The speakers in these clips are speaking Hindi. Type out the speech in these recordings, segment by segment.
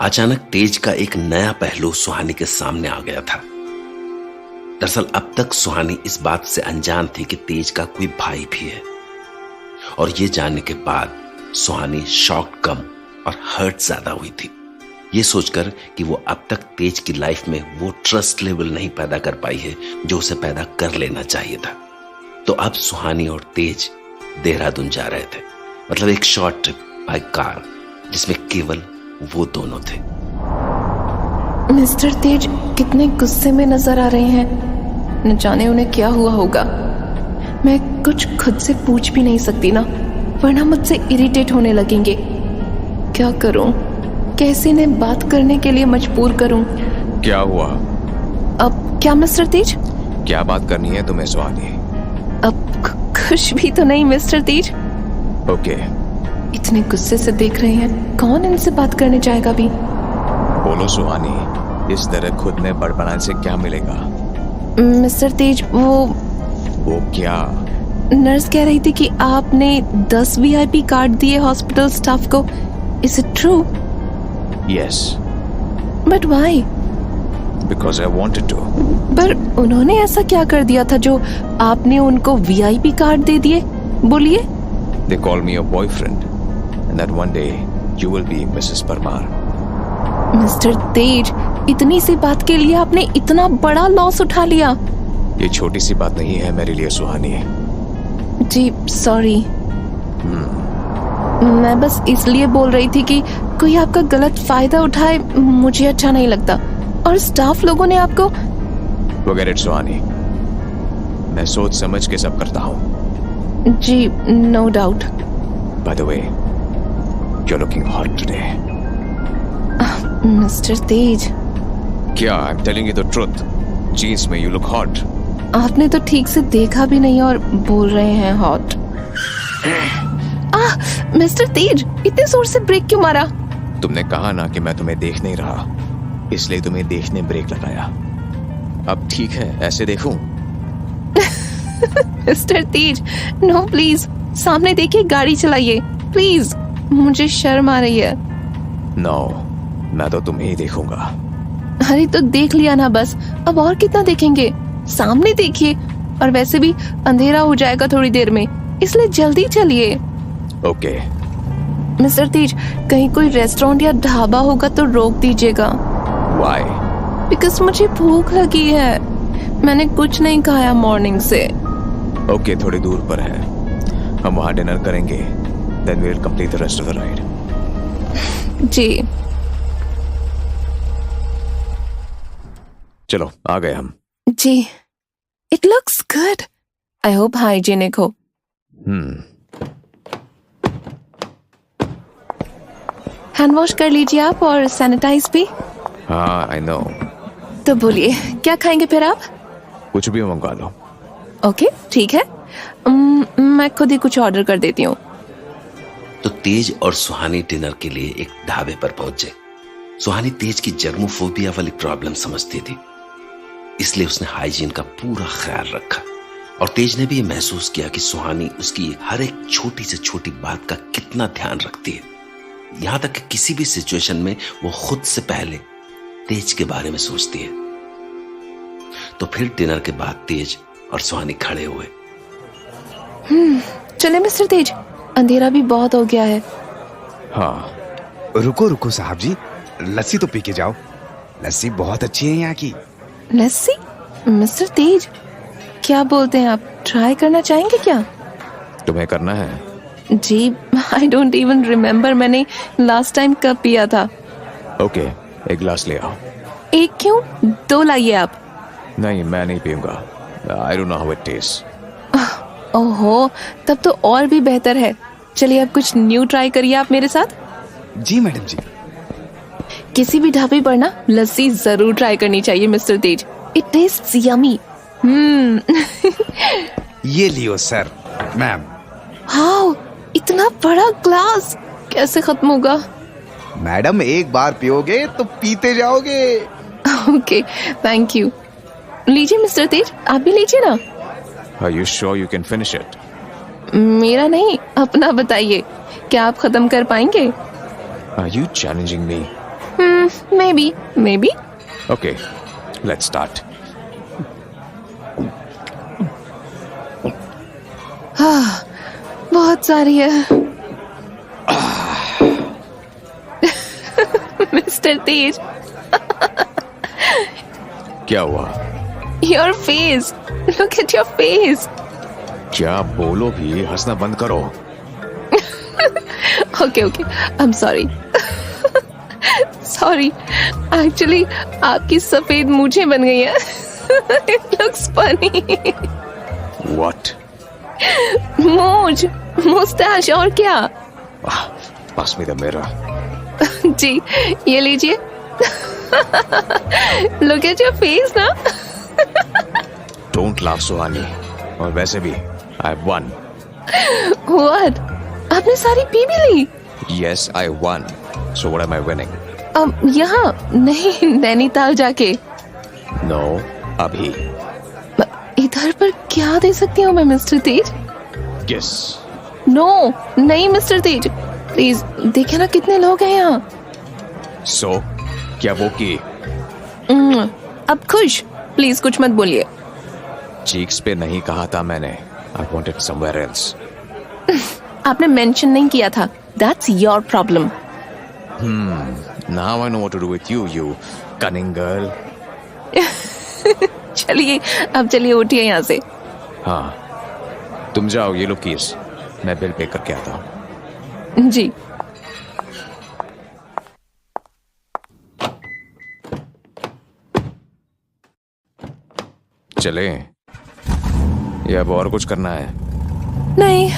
अचानक तेज का एक नया पहलू सुहानी के सामने आ गया था। दरअसल अब तक सुहानी इस बात से अनजान थी कि तेज का कोई भाई भी है, और ये जानने के बाद सुहानी शॉक कम और हर्ट ज्यादा हुई थी, ये सोचकर कि वो अब तक तेज की लाइफ में वो ट्रस्ट लेवल नहीं पैदा कर पाई है जो उसे पैदा कर लेना चाहिए था। तो अब सुहानी और तेज देहरादून जा रहे थे, मतलब एक शॉर्ट ट्रिप बाय कार जिसमें केवल वो दोनों थे। मिस्टर तेज कितने गुस्से में नजर आ रहे हैं, न जाने उन्हें क्या हुआ होगा। मैं कुछ खुद से पूछ भी नहीं सकती ना, वरना मुझसे इरिटेट होने लगेंगे। क्या करूं, कैसे इन्हें बात करने के लिए मजबूर करूं? क्या हुआ? अब क्या मिस्टर तेज? क्या बात करनी है तुम्हें सुहानी? अब कुछ भी तो नहीं मिस्टर तेज। ओके, इतने गुस्से से देख रहे हैं, कौन इनसे बात करने जाएगा भी? बोलो सुहानी, इस तरह खुद में बड़बड़ाने से क्या मिलेगा? मिस्टर तेज, वो क्या? नर्स कह रही थी कि आपने 10 VIP कार्ड दिए हॉस्पिटल स्टाफ को। Is it true? Yes, but why? Because I wanted to. पर उन्होंने ऐसा क्या कर दिया था जो आपने उनको VIP कार्ड दे दिए? बोलिए। They call me your boyfriend, and that one day you will be Mrs. Parmar. Mister Tej, इतनी सी बात के लिए आपने इतना बड़ा लॉस उठा लिया। ये छोटी सी बात नहीं है मेरे लिए सुहानी। जी सॉरी। मैं बस इसलिए बोल रही थी कि कोई आपका गलत फायदा उठाए, मुझे अच्छा नहीं लगता। और स्टाफ लोगों ने आपको। Forget it, सुहानी, मैं सोच समझ के सब करता हूँ। जी no doubt. By the way, you're looking hot today. Mister Tej, क्या? I'm telling you the truth. Jeans में you look hot. आपने तो ठीक से देखा भी नहीं और बोल रहे हैं हॉट। मिस्टर तेज, इतने जोर से ब्रेक क्यों मारा? तुमने कहा ना कि मैं तुम्हें देख नहीं रहा, इसलिए तुम्हें देखने ब्रेक लगाया। अब ठीक है, ऐसे देखूं? मिस्टर तेज, नो प्लीज, सामने देखिए, गाड़ी चलाइए प्लीज, मुझे शर्म आ रही है। नो, मैं तो तुम्हें ही देखूंगा। अरे तो देख लिया ना बस, अब और कितना देखेंगे? सामने देखिए, और वैसे भी अंधेरा हो जाएगा थोड़ी देर में, इसलिए जल्दी चलिए। ओके। मिस्टर तेज, कहीं कोई रेस्टोरेंट या ढाबा होगा तो रोक दीजिएगा। Why? बिकॉज मुझे भूख लगी है, मैंने कुछ नहीं खाया मॉर्निंग से। ओके, थोड़ी दूर पर है, हम वहाँ डिनर करेंगे, then we'll complete the rest of the ride. जी चलो आ गए हम। जी, it looks good, I hope hygienic हो। हैंड वॉश कर लीजिए आप, और सैनिटाइज भी। हाँ, आई नो। तो बोलिए, क्या खाएंगे फिर आप? कुछ भी मंगवा लो। ओके ठीक है, मैं खुद ही कुछ ऑर्डर कर देती हूँ। तो तेज और सुहानी डिनर के लिए एक ढाबे पर पहुंचे। सुहानी तेज की जर्मोफोबिया वाली प्रॉब्लम समझती थी, इसलिए उसने हाइजीन का पूरा ख्याल रखा, और तेज ने भी ये महसूस किया कि सुहानी उसकी हर एक छोटी से छोटी बात का कितना ध्यान रखती है, यहां तक कि किसी भी सिचुएशन में वो खुद से पहले तेज के बारे में सोचती है। तो फिर डिनर के बाद तेज और सुहानी खड़े हुए। चले मिस्टर तेज, अंधेरा भी बहुत हो गया है। हाँ, रुको रुको साहब जी, लस्सी तो पी के जाओ, लस्सी बहुत अच्छी है यहाँ की। लस्सी? मिस्टर तेज, क्या बोलते हैं आप, ट्राई करना चाहेंगे क्या? तुम्हें करना है? जी, आई डोंट इवन रिमेम्बर मैंने लास्ट टाइम कब पिया था। ओके, एक गिलास ले आओ। एक क्यों, 2 लाइए आप। नहीं, मैं नहीं पीऊंगा, I don't know how it taste. ओहो, तब तो और भी बेहतर है। चलिए अब कुछ न्यू ट्राई करिए आप मेरे साथ। जी मैडम जी। किसी भी ढाबे पर ना लस्सी जरूर ट्राई करनी चाहिए mister Tej, it tests yummy. ये लियो सर, मैम। हाउ, इतना बड़ा ग्लास कैसे खत्म होगा? मैडम, एक बार पियोगे तो पीते जाओगे। Okay, thank you. लीजिए मिस्टर तेज, आप भी लीजिए ना। Are you sure you can finish it? मेरा नहीं, अपना बताइए, क्या आप खत्म कर पाएंगे? Are you challenging me? May be okay, let's start. बहुत सारी है। मिस्टर तेज, क्या हुआ? Your face, look at your face. क्या बोलो भी, हंसना बंद करो। Okay, I am sorry. Sorry, actually आपकी सफेद मूछें बन गई है। It looks funny. व्हाट? मूछ, मुस्टैच, और क्या? पास में द मिरर। जी, ये लीजिए। लुक एट योर फेस ना। डोंट लाफ सुहानी। और वैसे भी आई वन। व्हाट? आपने सारी पी भी ली? Yes, I won. So what am I winning? यहाँ नहीं, नैनीताल जाके। नो, अभी। इधर पर क्या दे सकती हूँ मैं मिस्टर तेज? यस। नो, नहीं मिस्टर तेज, प्लीज। देखिए ना कितने लोग हैं यहाँ। सो क्या वो की? अब खुश, प्लीज कुछ मत बोलिए। चीक्स पे नहीं कहा था मैंने। I wanted somewhere else. आपने मेंशन नहीं किया था। That's your problem. Now I know what to do with you, you cunning girl. चलिए, अब चलिए उठिए यहाँ से। हाँ, तुम जाओ, ये लो कीज। मैं बिल पे करके आता हूँ। जी। चले या अब और कुछ करना है? नहीं,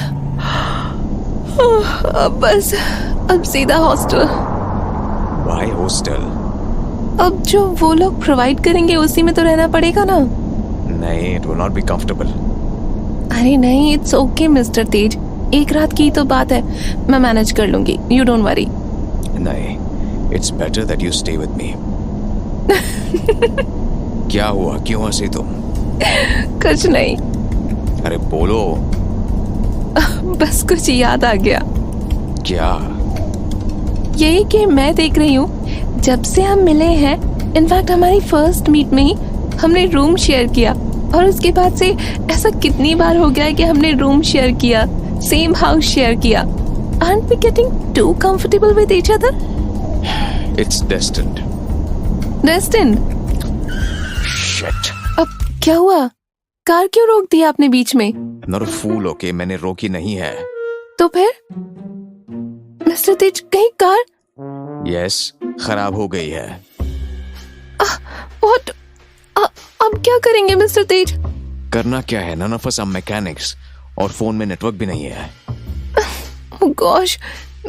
अब बस, अब सीधा हॉस्टल। Y hostel? अब जो वो लोग प्रोवाइड करेंगे उसी में तो रहना पड़ेगा ना। नहीं, it will not be comfortable. अरे नहीं, इट्स ओके मिस्टर तेज, एक रात की तो बात है, मैं मैनेज कर लूंगी, यू डोंट वरी। नहीं, it's better that you stay with me. क्या हुआ, क्यों हंसी तुम? कुछ नहीं। अरे बोलो। बस कुछ याद आ गया। क्या? यही कि मैं देख रही हूँ जब से हम मिले हैं, इनफैक्ट हमारी फर्स्ट मीट में ही हमने रूम शेयर किया, और उसके बाद से ऐसा कितनी बार हो गया है कि हमने रूम शेयर किया, सेम हाउस शेयर किया। Aren't we getting too comfortable with each other? It's destined. Destined? Shit. अब क्या हुआ? कार क्यों रोक दी आपने बीच में? I'm not a fool, okay? मैंने रोकी नहीं है। तो फिर? मिस्टर तेज, कहीं कार? Yes, खराब हो गई है। What? अब क्या करेंगे मिस्टर तेज? करना क्या है? None of us are mechanics, और फोन में नेटवर्क भी नहीं है। Oh gosh,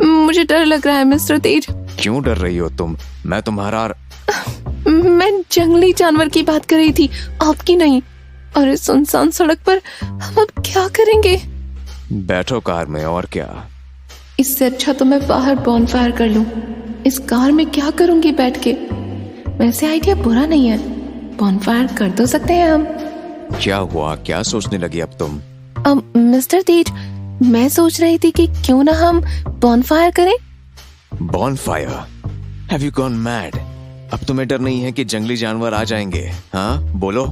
मुझे डर लग रहा है मिस्टर तेज। क्यों डर रही हो तुम? मैं तुम्हारा। मैं जंगली जानवर की बात कर रही थी, आपकी नहीं। और इस सुनसान सड़क पर हम अब क्या करेंगे? बैठो कार में, और क्या? इससे अच्छा तो मैं बाहर बॉनफायर कर लूं। इस कार में क्या करूंगी बैठ के? वैसे आइडिया बुरा नहीं है, बॉनफायर कर तो सकते हैं हम। क्या हुआ, क्या सोचने लगी अब तुम? मिस्टर तेज, मैं सोच रही थी कि क्यों ना हम बॉनफायर करें। Bonfire? Have you gone mad? अब तुम्हें डर नहीं है कि जंगली जानवर आ जाएंगे? हाँ बोलो।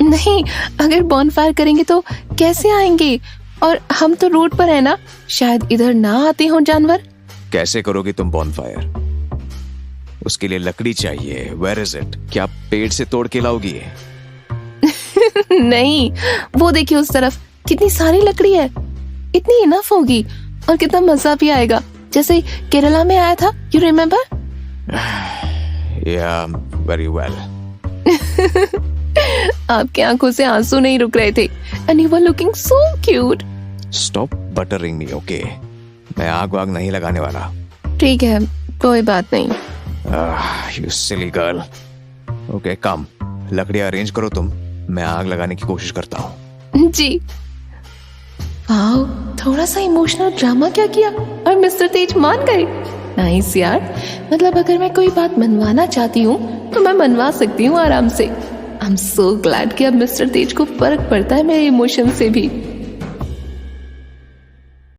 नहीं, अगर बॉनफायर करेंगे तो कैसे आएंगे? और हम तो रोड पर है ना, शायद इधर ना आते हो जानवर। कैसे करोगी तुम बॉनफायर? उसके लिए लकड़ी चाहिए। Where is it? क्या पेड़ से तोड़ के लाओगी? नहीं, वो देखिए उस तरफ, कितनी सारी लकड़ी है। इतनी इनफ होगी, और कितना मजा भी आएगा, जैसे केरला में आया था, यू रिमेम्बर? या, वेरी वेल। आपकी आंखों से आंसू नहीं रुक रहे थे, and you were looking so cute. Stop buttering me, okay? मैं आग वाग नहीं लगाने वाला। ठीक है, कोई बात नहीं। You silly girl. ओके, कम, लकड़ी अरेंज करो तुम, मैं आग लगाने की कोशिश करता हूँ। जी। वाओ, थोड़ा सा इमोशनल ड्रामा क्या किया, और मिस्टर तेज मान गए। नाइस यार, मतलब अगर मैं कोई बात मनवाना चाहती हूँ तो मैं मनवा सकती हूँ आराम से। आई एम सो ग्लैड कि अब मिस्टर तेज को फर्क पड़ता है मेरे इमोशन से भी।